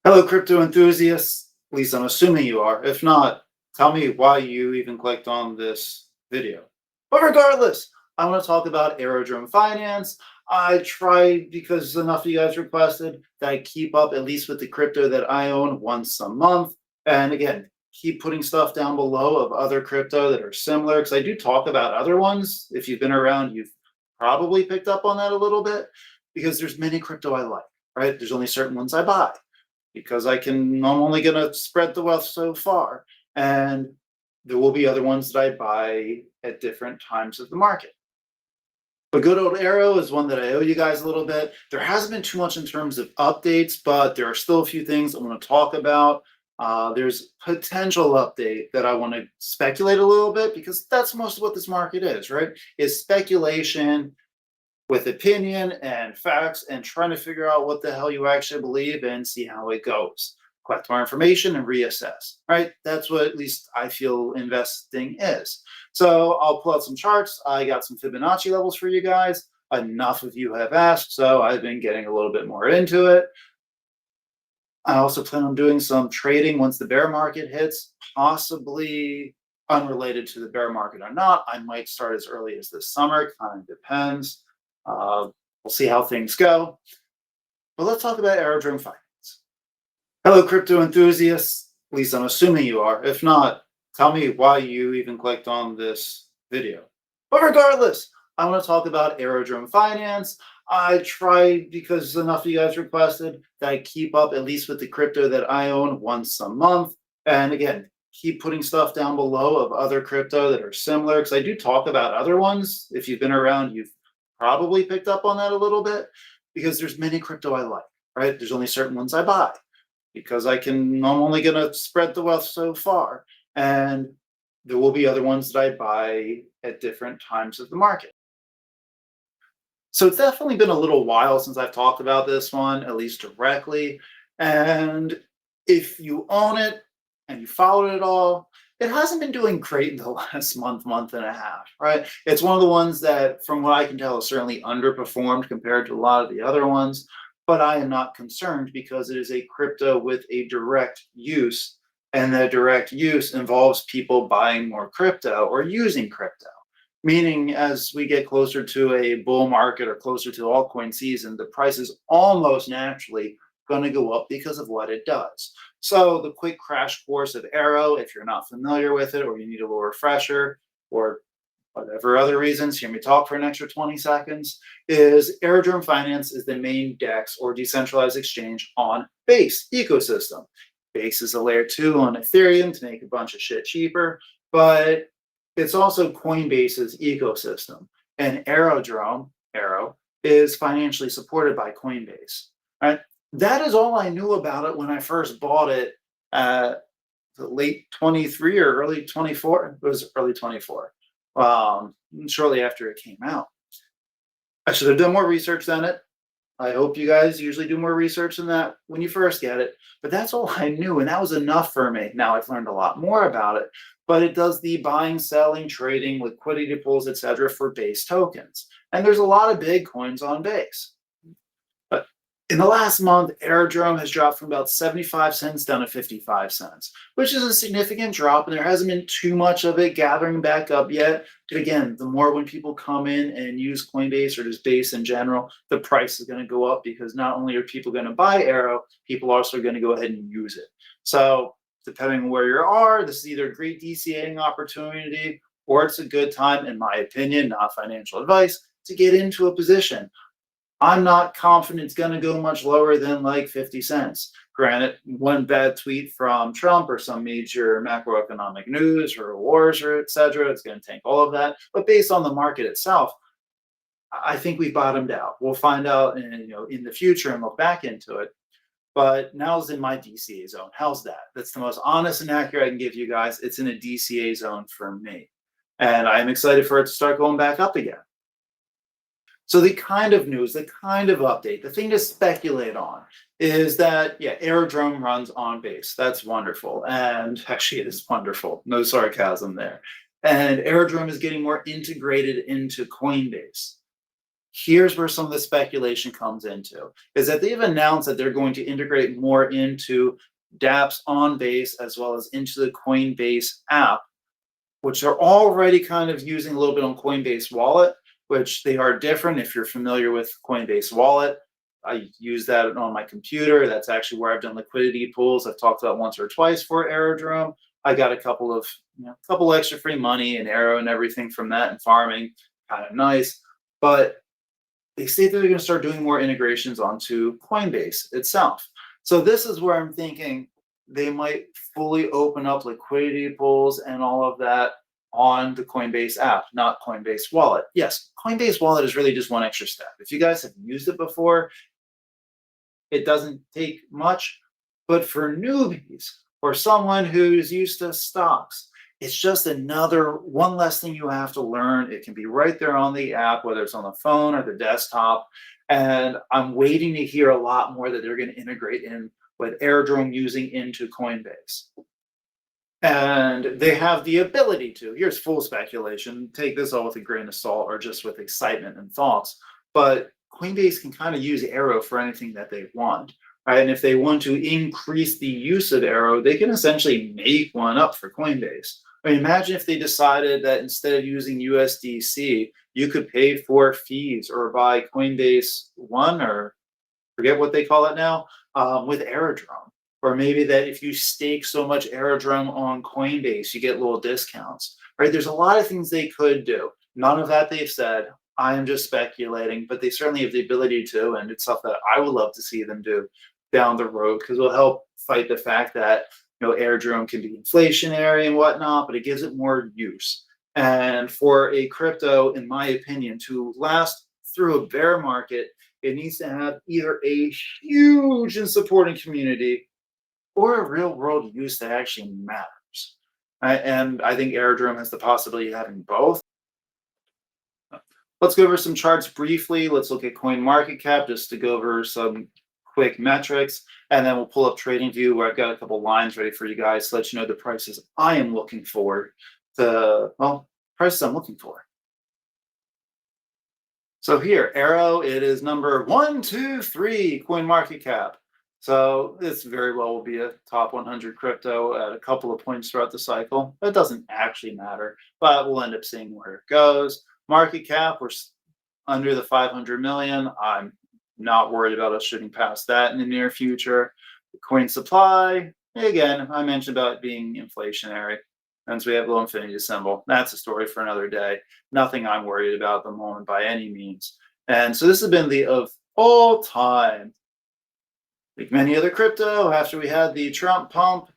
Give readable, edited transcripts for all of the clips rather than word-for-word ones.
Hello, crypto enthusiasts. At least I'm assuming you are. If not, tell me why you even clicked on this video. But regardless, I want to talk about Aerodrome Finance. I try because enough of you guys requested that I keep up at least with the crypto that I own once a month. And again, keep putting stuff down below of other crypto that are similar because I do talk about other ones. If you've been around, you've probably picked up on that a little bit because there's many crypto I like, right? There's only certain ones I buy because I'm only going to spread the wealth so far. And there will be other ones that I buy at different times of the market. But good old Aero is one that I owe you guys a little bit. There hasn't been too much in terms of updates, but there are still a few things I want to talk about. There's potential update that I want to speculate a little bit because that's most of what this market is, right? Is speculation with opinion and facts and trying to figure out what the hell you actually believe and see how it goes. Collect more information and reassess, right? That's what at least I feel investing is. So I'll pull out some charts. I got some Fibonacci levels for you guys. Enough of you have asked, so I've been getting a little bit more into it. I also plan on doing some trading once the bear market hits, possibly unrelated to the bear market or not. I might start as early as this summer, kind of depends. We'll see how things go. But let's talk about Aerodrome Finance. Hello, crypto enthusiasts. At least I'm assuming you are. If not, tell me why you even clicked on this video. But regardless, I want to talk about Aerodrome Finance. I try because enough of you guys requested that I keep up at least with the crypto that I own once a month. And again, keep putting stuff down below of other crypto that are similar because I do talk about other ones. If you've been around, you've probably picked up on that a little bit because there's many crypto I like, right? There's only certain ones I buy because I'm only going to spread the wealth so far. And there will be other ones that I buy at different times of the market. So it's definitely been a little while since I've talked about this one, at least directly. And if you own it and you followed it all, it hasn't been doing great in the last month and a half, right? It's one of the ones that, from what I can tell, is certainly underperformed compared to a lot of the other ones. But I am not concerned because it is a crypto with a direct use, and that direct use involves people buying more crypto or using crypto. Meaning, as we get closer to a bull market or closer to altcoin season, the price is almost naturally going to go up because of what it does. So, the quick crash course of Aero, if you're not familiar with it or you need a little refresher or whatever other reasons, hear me talk for an extra 20 seconds, is Aerodrome Finance is the main DEX or decentralized exchange on Base ecosystem. Base is a layer 2 on Ethereum to make a bunch of shit cheaper, but it's also Coinbase's ecosystem. And Aero, is financially supported by Coinbase. Right? That is all I knew about it when I first bought it late 23 or early 24. It was early 24, shortly after it came out. I should have done more research than it. I hope you guys usually do more research than that when you first get it. But that's all I knew, and that was enough for me. Now I've learned a lot more about it, but it does the buying, selling, trading, liquidity pools, etc., for Base tokens. And there's a lot of big coins on Base. But in the last month, Aerodrome has dropped from about 75 cents down to 55 cents, which is a significant drop, and there hasn't been too much of it gathering back up yet. But again, the more when people come in and use Coinbase or just Base in general, the price is going to go up because not only are people going to buy Aero, people are also going to go ahead and use it. So depending on where you are, this is either a great DCAing opportunity or it's a good time, in my opinion, not financial advice, to get into a position. I'm not confident it's going to go much lower than like 50 cents. Granted, one bad tweet from Trump or some major macroeconomic news or wars or et cetera, it's going to tank all of that. But based on the market itself, I think we bottomed out. We'll find out in the future and look back into it. But now's in my DCA zone. How's that? That's the most honest and accurate I can give you guys. It's in a DCA zone for me. And I'm excited for it to start going back up again. So the kind of news, the kind of update, the thing to speculate on is that, yeah, Aerodrome runs on Base. That's wonderful. And actually, it is wonderful. No sarcasm there. And Aerodrome is getting more integrated into Coinbase. Here's where some of the speculation comes into, is that they've announced that they're going to integrate more into dApps on Base as well as into the Coinbase app, which are already kind of using a little bit on Coinbase Wallet, which they are different. If you're familiar with Coinbase Wallet, I use that on my computer. That's actually where I've done liquidity pools. I've talked about once or twice for Aerodrome. I got a couple of, couple extra free money and Aero and everything from that and farming, kind of nice. But they say that they're going to start doing more integrations onto Coinbase itself. So this is where I'm thinking they might fully open up liquidity pools and all of that on the Coinbase app, not Coinbase Wallet. Yes, Coinbase Wallet is really just one extra step. If you guys have used it before, it doesn't take much. But for newbies or someone who's used to stocks, it's just another one less thing you have to learn. It can be right there on the app, whether it's on the phone or the desktop. And I'm waiting to hear a lot more that they're going to integrate in with Airdrome using into Coinbase. And they have the ability to, here's full speculation, take this all with a grain of salt or just with excitement and thoughts. But Coinbase can kind of use Aero for anything that they want, right? And if they want to increase the use of Aero, they can essentially make one up for Coinbase. I mean, imagine if they decided that instead of using USDC, you could pay for fees or buy Coinbase One or forget what they call it now with Aerodrome. Or maybe that if you stake so much Aerodrome on Coinbase, you get little discounts, right? There's a lot of things they could do. None of that they've said. I am just speculating, but they certainly have the ability to, and it's stuff that I would love to see them do down the road because it'll help fight the fact that Airdrome can be inflationary and whatnot, but it gives it more use. And for a crypto, in my opinion, to last through a bear market, it needs to have either a huge and supporting community or a real world use that actually matters. Right? And I think Airdrome has the possibility of having both. Let's go over some charts briefly. Let's look at coin market cap just to go over some quick metrics. And then we'll pull up TradingView where I've got a couple lines ready for you guys to let you know the prices I am looking for. Prices I'm looking for. So here, Aero, it is number 123 coin market cap. So this very well will be a top 100 crypto at a couple of points throughout the cycle. That doesn't actually matter, but we'll end up seeing where it goes. Market cap, we're under the 500 million. I'm not worried about us shooting past that in the near future. The coin supply, again, I mentioned about it being inflationary. And so we have low infinity symbol. That's a story for another day. Nothing I'm worried about at the moment by any means. And so this has been the of all time. Like many other crypto, after we had the Trump pump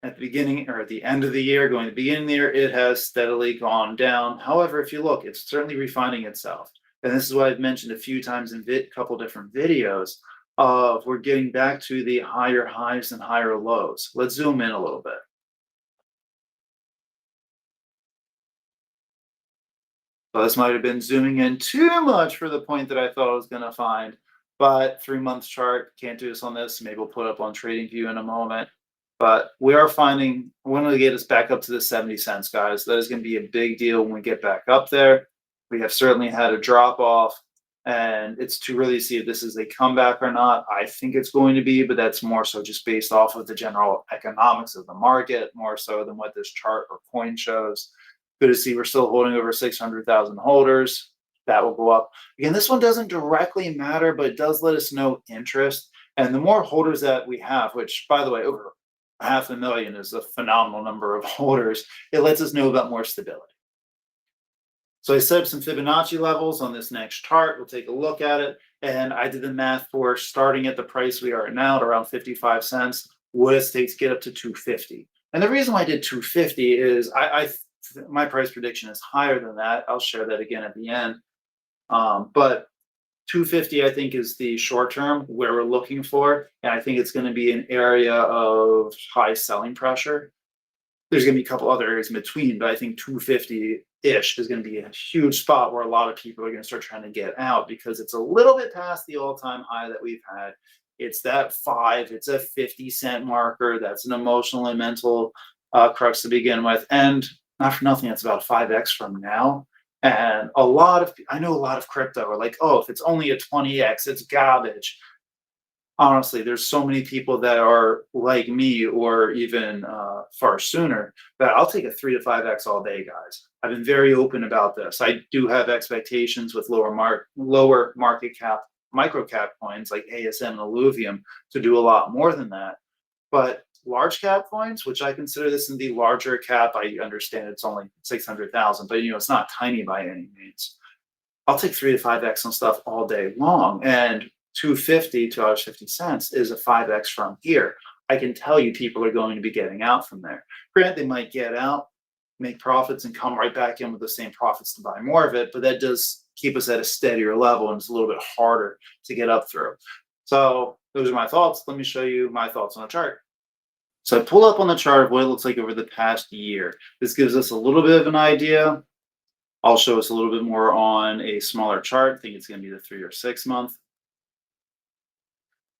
at the beginning or at the end of the year, going to the beginning of the year, it has steadily gone down. However, if you look, it's certainly refining itself. And this is what I've mentioned a few times in a couple different videos of we're getting back to the higher highs and higher lows. Let's zoom in a little bit. So this might have been zooming in too much for the point that I thought I was going to find. But 3 month chart, can't do this on this. Maybe we'll put up on TradingView in a moment. But we are finding, we're going to get us back up to the 70 cents, guys. That is going to be a big deal when we get back up there. We have certainly had a drop off, and it's to really see if this is a comeback or not. I think it's going to be, but that's more so just based off of the general economics of the market, more so than what this chart or coin shows. Good to see we're still holding over 600,000 holders. That will go up. Again, this one doesn't directly matter, but it does let us know interest. And the more holders that we have, which, by the way, over 500,000 is a phenomenal number of holders, it lets us know about more stability. So I set up some Fibonacci levels on this next chart. We'll take a look at it. And I did the math for starting at the price we are at now at around 55 cents. What it takes to get up to 250. And the reason why I did 250 is my price prediction is higher than that. I'll share that again at the end. But 250, I think, is the short term where we're looking for. And I think it's going to be an area of high selling pressure. There's going to be a couple other areas in between, but I think 250-ish is going to be a huge spot where a lot of people are going to start trying to get out because it's a little bit past the all-time high that we've had. It's that 5, it's a 50-cent marker. That's an emotional and mental crux to begin with. And not for nothing, it's about 5x from now. And I know a lot of crypto are like, oh, if it's only a 20x, it's garbage. Honestly, there's so many people that are like me or even far sooner that I'll take a 3 to 5x all day, guys. I've been very open about this. I do have expectations with lower market cap, micro cap coins like ASM and Illuvium to do a lot more than that. But large cap coins, which I consider this in the larger cap, I understand it's only 600,000, but it's not tiny by any means. I'll take 3 to 5x on stuff all day long. And 250, $2.50 is a 5x from here. I can tell you people are going to be getting out from there. Granted, they might get out, make profits, and come right back in with the same profits to buy more of it, but that does keep us at a steadier level and it's a little bit harder to get up through. So those are my thoughts. Let me show you my thoughts on a chart. So I pull up on the chart of what it looks like over the past year. This gives us a little bit of an idea. I'll show us a little bit more on a smaller chart. I think it's going to be the 3 or 6 month.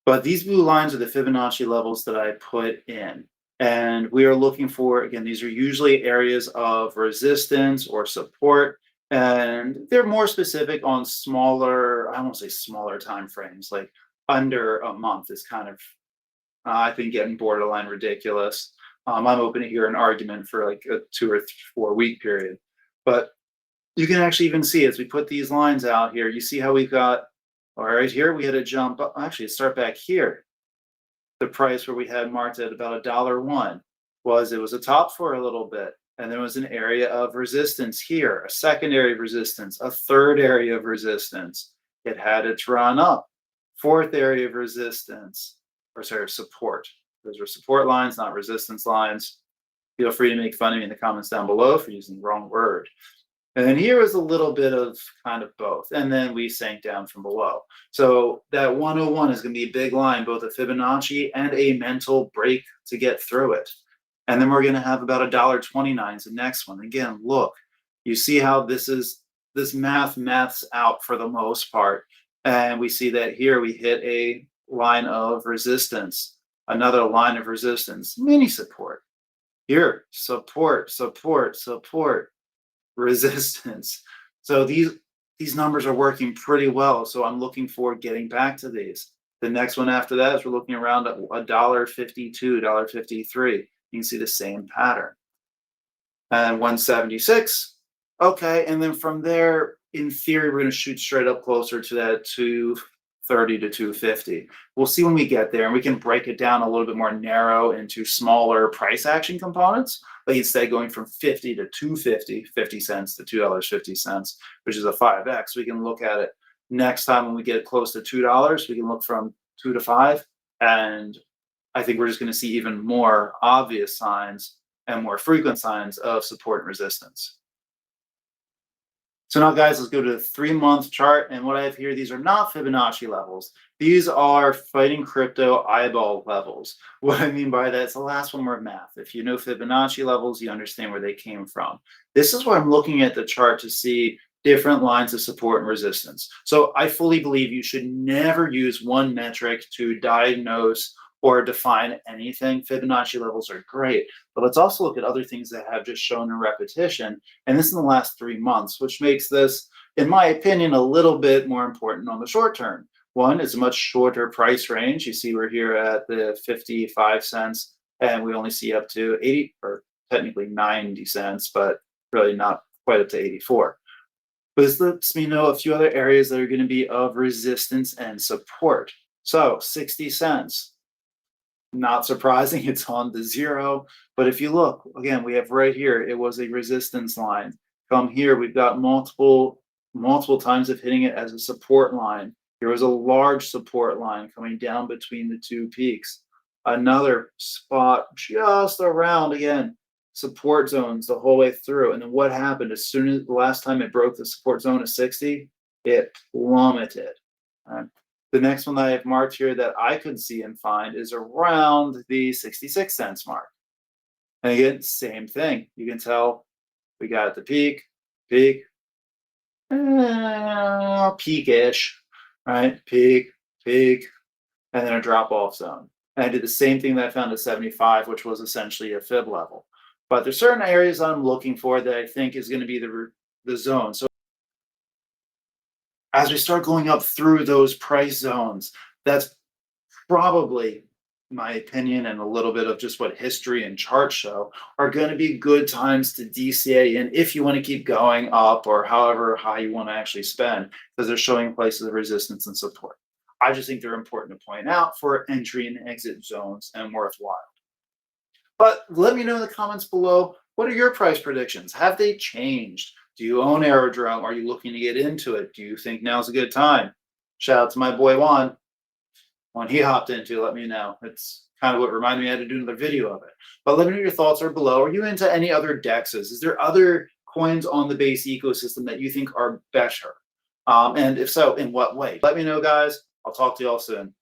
But these blue lines are the Fibonacci levels that I put in. And we are looking for, again, these are usually areas of resistance or support. And they're more specific on smaller, I won't say smaller time frames, like under a month is kind of, I think, getting borderline ridiculous. I'm open to hear an argument for like a 2 or 4 week period. But you can actually even see as we put these lines out here, you see how we've got, all right, here we had a jump up. Actually, start back here. The price where we had marked at about $1.01 it was a top for a little bit. And there was an area of resistance here, a secondary resistance, a third area of resistance. It had its run up, fourth area of resistance, or sorry, support. Those were support lines, not resistance lines. Feel free to make fun of me in the comments down below for using the wrong word. And then here was a little bit of kind of both. And then we sank down from below. So that 101 is going to be a big line, both a Fibonacci and a mental break to get through it. And then we're going to have about $1.29 is the next one. Again, look, you see how this maths out for the most part. And we see that here we hit a line of resistance, another line of resistance, mini support. Here, support, support, support, resistance. So these numbers are working pretty well. So I'm looking for getting back to these. The next one after that is we're looking around at $1.52, $1.53. You can see the same pattern. And 176. Okay, and then from there, in theory, we're going to shoot straight up closer to that 230 to 250. We'll see when we get there, and we can break it down a little bit more narrow into smaller price action components. Like instead of going from 50 to 250, 50 cents to $2.50, which is a 5x, we can look at it next time when we get close to $2. We can look from 2 to 5. And I think we're just going to see even more obvious signs and more frequent signs of support and resistance. So now, guys, let's go to the 3-month chart. And what I have here, these are not Fibonacci levels. These are fighting crypto eyeball levels. What I mean by that, it's the last one more math. If you know Fibonacci levels, you understand where they came from. This is where I'm looking at the chart to see different lines of support and resistance. So I fully believe you should never use one metric to diagnose or define anything. Fibonacci levels are great, but let's also look at other things that have just shown in repetition, and this in the last 3 months, which makes this, in my opinion, a little bit more important on the short term. One, it's a much shorter price range. You see we're here at the 55 cents, and we only see up to 80, or technically 90 cents, but really not quite up to 84. But this lets me know a few other areas that are going to be of resistance and support. So 60 cents. Not surprising, it's on the 0. But if you look, again, we have right here, it was a resistance line. Come here, we've got multiple times of hitting it as a support line. Here was a large support line coming down between the 2 peaks. Another spot just around, again, support zones the whole way through. And then what happened? As soon as the last time it broke the support zone of 60, it plummeted. The next one that I have marked here that I could see and find is around the 66 cents mark. And again, same thing. You can tell we got the peak, peak-ish, right? Peak, and then a drop-off zone. And I did the same thing that I found at 75, which was essentially a fib level. But there's certain areas I'm looking for that I think is going to be the the zone. So as we start going up through those price zones, that's probably my opinion and a little bit of just what history and charts show are going to be good times to DCA in if you want to keep going up or however high you want to actually spend because they're showing places of resistance and support. I just think they're important to point out for entry and exit zones and worthwhile. But let me know in the comments below, what are your price predictions? Have they changed? Do you own Aerodrome? Are you looking to get into it? Do you think now's a good time? Shout out to my boy Juan. When he hopped into, let me know. It's kind of what reminded me I had to do another video of it. But let me know your thoughts are below. Are you into any other DEXs? Is there other coins on the base ecosystem that you think are better? And if so, in what way? Let me know, guys. I'll talk to y'all soon.